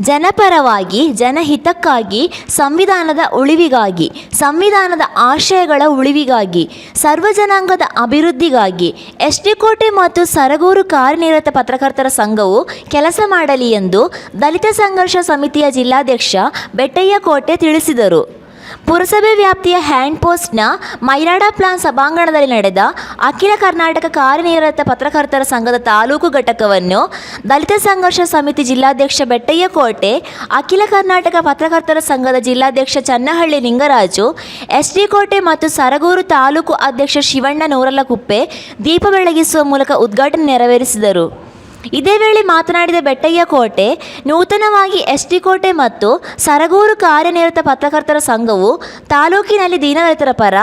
ಜನಪರವಾಗಿ, ಜನಹಿತಕ್ಕಾಗಿ, ಸಂವಿಧಾನದ ಉಳಿವಿಗಾಗಿ, ಸಂವಿಧಾನದ ಆಶಯಗಳ ಉಳಿವಿಗಾಗಿ, ಸರ್ವಜನಾಂಗದ ಅಭಿವೃದ್ಧಿಗಾಗಿ ಎಸ್.ಟಿ. ಕೋಟೆ ಮತ್ತು ಸರಗೂರು ಕಾರ್ಯನಿರತ ಪತ್ರಕರ್ತರ ಸಂಘವು ಕೆಲಸ ಮಾಡಲಿ ಎಂದು ದಲಿತ ಸಂಘರ್ಷ ಸಮಿತಿಯ ಜಿಲ್ಲಾಧ್ಯಕ್ಷ ಬೆಟ್ಟಯ್ಯ ಕೋಟೆ ತಿಳಿಸಿದರು. ಪುರಸಭೆ ವ್ಯಾಪ್ತಿಯ ಹ್ಯಾಂಡ್ ಪೋಸ್ಟ್ನ ಮೈರಾಡ ಪ್ಲಾನ್ ಸಭಾಂಗಣದಲ್ಲಿ ನಡೆದ ಅಖಿಲ ಕರ್ನಾಟಕ ಕಾರ್ಯನಿರತ ಪತ್ರಕರ್ತರ ಸಂಘದ ತಾಲೂಕು ಘಟಕವನ್ನು ದಲಿತ ಸಂಘರ್ಷ ಸಮಿತಿ ಜಿಲ್ಲಾಧ್ಯಕ್ಷ ಬೆಟ್ಟಯ್ಯ ಕೋಟೆ, ಅಖಿಲ ಕರ್ನಾಟಕ ಪತ್ರಕರ್ತರ ಸಂಘದ ಜಿಲ್ಲಾಧ್ಯಕ್ಷ ಚನ್ನಹಳ್ಳಿ ನಿಂಗರಾಜು, ಎಸ್.ಟಿ. ಕೋಟೆ ಮತ್ತು ಸರಗೂರು ತಾಲೂಕು ಅಧ್ಯಕ್ಷ ಶಿವಣ್ಣ ನೂರಲಕುಪ್ಪೆ ದೀಪ ಬೆಳಗಿಸುವ ಮೂಲಕ ಉದ್ಘಾಟನೆ ನೆರವೇರಿಸಿದರು. ಇದೇ ವೇಳೆ ಮಾತನಾಡಿದ ಬೆಟ್ಟಯ್ಯ ಕೋಟೆ, ನೂತನವಾಗಿ ಎಸ್.ಟಿ. ಕೋಟೆ ಮತ್ತು ಸರಗೂರು ಕಾರ್ಯನಿರತ ಪತ್ರಕರ್ತರ ಸಂಘವು ತಾಲೂಕಿನಲ್ಲಿ ದೀನದಲಿತರ ಪರ,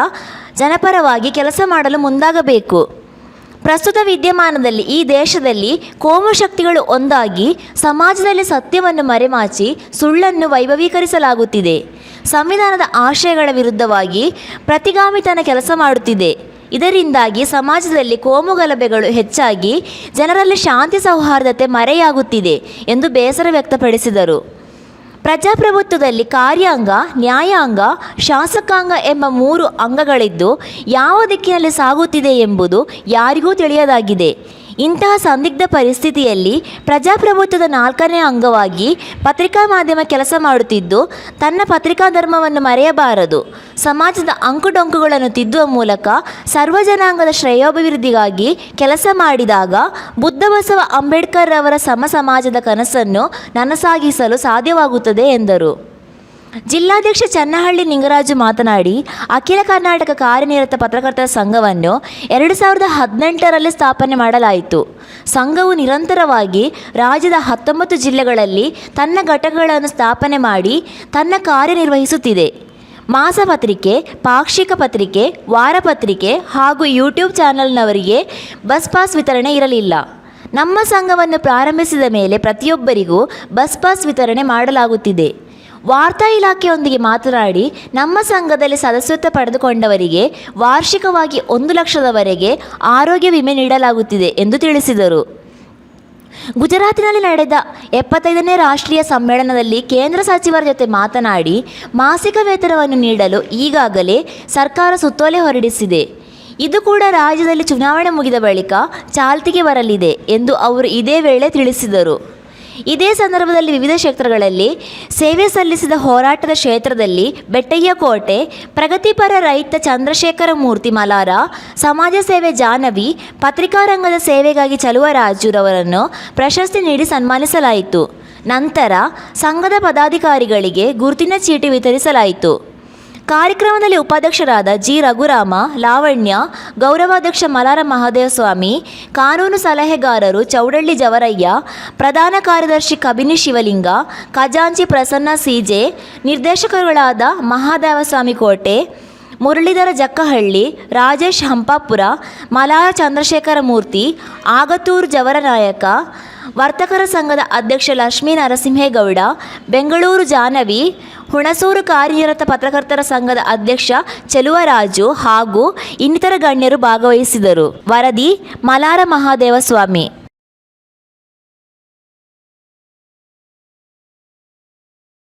ಜನಪರವಾಗಿ ಕೆಲಸ ಮಾಡಲು ಮುಂದಾಗಬೇಕು. ಪ್ರಸ್ತುತ ವಿದ್ಯಮಾನದಲ್ಲಿ ಈ ದೇಶದಲ್ಲಿ ಕೋಮು ಶಕ್ತಿಗಳು ಒಂದಾಗಿ ಸಮಾಜದಲ್ಲಿ ಸತ್ಯವನ್ನು ಮರೆಮಾಚಿ ಸುಳ್ಳನ್ನು ವೈಭವೀಕರಿಸಲಾಗುತ್ತಿದೆ. ಸಂವಿಧಾನದ ಆಶಯಗಳ ವಿರುದ್ಧವಾಗಿ ಪ್ರತಿಗಾಮಿತನ ಕೆಲಸ ಮಾಡುತ್ತಿದೆ. ಇದರಿಂದಾಗಿ ಸಮಾಜದಲ್ಲಿ ಕೋಮುಗಲಭೆಗಳು ಹೆಚ್ಚಾಗಿ ಜನರಲ್ಲಿ ಶಾಂತಿ ಸೌಹಾರ್ದತೆ ಮರೆಯಾಗುತ್ತಿದೆ ಎಂದು ಬೇಸರ ವ್ಯಕ್ತಪಡಿಸಿದರು. ಪ್ರಜಾಪ್ರಭುತ್ವದಲ್ಲಿ ಕಾರ್ಯಾಂಗ, ನ್ಯಾಯಾಂಗ, ಶಾಸಕಾಂಗ ಎಂಬ 3 ಅಂಗಗಳಿದ್ದು ಯಾವ ದಿಕ್ಕಿನಲ್ಲಿ ಸಾಗುತ್ತಿದೆ ಎಂಬುದು ಯಾರಿಗೂ ತಿಳಿಯದಾಗಿದೆ. ಇಂತಹ ಸಂದಿಗ್ಧ ಪರಿಸ್ಥಿತಿಯಲ್ಲಿ ಪ್ರಜಾಪ್ರಭುತ್ವದ 4ನೇ ಅಂಗವಾಗಿ ಪತ್ರಿಕಾ ಮಾಧ್ಯಮ ಕೆಲಸ ಮಾಡುತ್ತಿದ್ದು, ತನ್ನ ಪತ್ರಿಕಾ ಧರ್ಮವನ್ನು ಮರೆಯಬಾರದು. ಸಮಾಜದ ಅಂಕುಡೊಂಕುಗಳನ್ನು ತಿದ್ದುವ ಮೂಲಕ ಸರ್ವಜನಾಂಗದ ಶ್ರೇಯೋಭಿವೃದ್ಧಿಗಾಗಿ ಕೆಲಸ ಮಾಡಿದಾಗ ಬುದ್ಧ ಬಸವ ಅಂಬೇಡ್ಕರ್ ಅವರ ಸಮ ಸಮಾಜದ ಕನಸನ್ನು ನನಸಾಗಿಸಲು ಸಾಧ್ಯವಾಗುತ್ತದೆ ಎಂದರು. ಜಿಲ್ಲಾಧ್ಯಕ್ಷ ಚನ್ನಹಳ್ಳಿ ನಿಂಗರಾಜು ಮಾತನಾಡಿ, ಅಖಿಲ ಕರ್ನಾಟಕ ಕಾರ್ಯನಿರತ ಪತ್ರಕರ್ತರ ಸಂಘವನ್ನು 2018ರಲ್ಲಿ ಸ್ಥಾಪನೆ ಮಾಡಲಾಯಿತು. ಸಂಘವು ನಿರಂತರವಾಗಿ ರಾಜ್ಯದ 19 ಜಿಲ್ಲೆಗಳಲ್ಲಿ ತನ್ನ ಘಟಕಗಳನ್ನು ಸ್ಥಾಪನೆ ಮಾಡಿ ತನ್ನ ಕಾರ್ಯನಿರ್ವಹಿಸುತ್ತಿದೆ. ಮಾಸಪತ್ರಿಕೆ, ಪಾಕ್ಷಿಕ ಪತ್ರಿಕೆ, ವಾರಪತ್ರಿಕೆ ಹಾಗೂ ಯೂಟ್ಯೂಬ್ ಚಾನೆಲ್ನವರಿಗೆ ಬಸ್ ಪಾಸ್ ವಿತರಣೆ ಇರಲಿಲ್ಲ. ನಮ್ಮ ಸಂಘವನ್ನು ಪ್ರಾರಂಭಿಸಿದ ಮೇಲೆ ಪ್ರತಿಯೊಬ್ಬರಿಗೂ ಬಸ್ ಪಾಸ್ ವಿತರಣೆ ಮಾಡಲಾಗುತ್ತಿದೆ. ವಾರ್ತಾ ಇಲಾಖೆಯೊಂದಿಗೆ ಮಾತನಾಡಿ, ನಮ್ಮ ಸಂಘದಲ್ಲಿ ಸದಸ್ಯತ್ವ ಪಡೆದುಕೊಂಡವರಿಗೆ ವಾರ್ಷಿಕವಾಗಿ 1 ಲಕ್ಷದವರೆಗೆ ಆರೋಗ್ಯ ವಿಮೆ ನೀಡಲಾಗುತ್ತಿದೆ ಎಂದು ತಿಳಿಸಿದರು. ಗುಜರಾತಿನಲ್ಲಿ ನಡೆದ 75ನೇ ರಾಷ್ಟ್ರೀಯ ಸಮ್ಮೇಳನದಲ್ಲಿ ಕೇಂದ್ರ ಸಚಿವರ ಜೊತೆ ಮಾತನಾಡಿ, ಮಾಸಿಕ ವೇತನವನ್ನು ನೀಡಲು ಈಗಾಗಲೇ ಸರ್ಕಾರ ಸುತ್ತೋಲೆ ಹೊರಡಿಸಿದೆ. ಇದು ಕೂಡ ರಾಜ್ಯದಲ್ಲಿ ಚುನಾವಣೆ ಮುಗಿದ ಬಳಿಕ ಚಾಲ್ತಿಗೆ ಬರಲಿದೆ ಎಂದು ಅವರು ಇದೇ ವೇಳೆ ತಿಳಿಸಿದರು. ಇದೇ ಸಂದರ್ಭದಲ್ಲಿ ವಿವಿಧ ಕ್ಷೇತ್ರಗಳಲ್ಲಿ ಸೇವೆ ಸಲ್ಲಿಸಿದ ಹೋರಾಟದ ಕ್ಷೇತ್ರದಲ್ಲಿ ಬೆಟ್ಟಯ್ಯ ಕೋಟೆ, ಪ್ರಗತಿಪರ ರೈತ ಚಂದ್ರಶೇಖರ ಮೂರ್ತಿ ಮಲಾರ, ಸಮಾಜ ಸೇವೆ ಜಾಹ್ನವಿ, ಪತ್ರಿಕಾ ರಂಗದ ಸೇವೆಗಾಗಿ ಚಲುವರಾಜುರವರನ್ನು ಪ್ರಶಸ್ತಿ ನೀಡಿ ಸನ್ಮಾನಿಸಲಾಯಿತು. ನಂತರ ಸಂಘದ ಪದಾಧಿಕಾರಿಗಳಿಗೆ ಗುರುತಿನ ಚೀಟಿ ವಿತರಿಸಲಾಯಿತು. ಕಾರ್ಯಕ್ರಮದಲ್ಲಿ ಉಪಾಧ್ಯಕ್ಷರಾದ ಜಿ. ರಘುರಾಮ, ಲಾವಣ್ಯ, ಗೌರವಾಧ್ಯಕ್ಷ ಮಲಾರ ಮಹದೇವಸ್ವಾಮಿ, ಕಾನೂನು ಸಲಹೆಗಾರರು ಚೌಡಳ್ಳಿ ಜವರಯ್ಯ, ಪ್ರಧಾನ ಕಾರ್ಯದರ್ಶಿ ಕಬಿನಿ ಶಿವಲಿಂಗ, ಖಜಾಂಚಿ ಪ್ರಸನ್ನ ಸಿಜೆ, ನಿರ್ದೇಶಕರುಗಳಾದ ಮಹಾದೇವಸ್ವಾಮಿ ಕೋಟೆ, ಮುರಳೀಧರ ಜಕ್ಕಹಳ್ಳಿ, ರಾಜೇಶ್ ಹಂಪಾಪುರ, ಮಲಾರ ಚಂದ್ರಶೇಖರ ಮೂರ್ತಿ, ಆಗತೂರು ಜವರನಾಯಕ, ವರ್ತಕರ ಸಂಘದ ಅಧ್ಯಕ್ಷ ಲಕ್ಷ್ಮೀ ನರಸಿಂಹೇಗೌಡ, ಬೆಂಗಳೂರು ಜಾಹ್ನವಿ, ಹುಣಸೂರು ಕಾರ್ಯನಿರತ ಪತ್ರಕರ್ತರ ಸಂಘದ ಅಧ್ಯಕ್ಷ ಚೆಲುವರಾಜು ಹಾಗೂ ಇನ್ನಿತರ ಗಣ್ಯರು ಭಾಗವಹಿಸಿದರು. ವರದಿ ಮಲಾರ ಮಹಾದೇವಸ್ವಾಮಿ.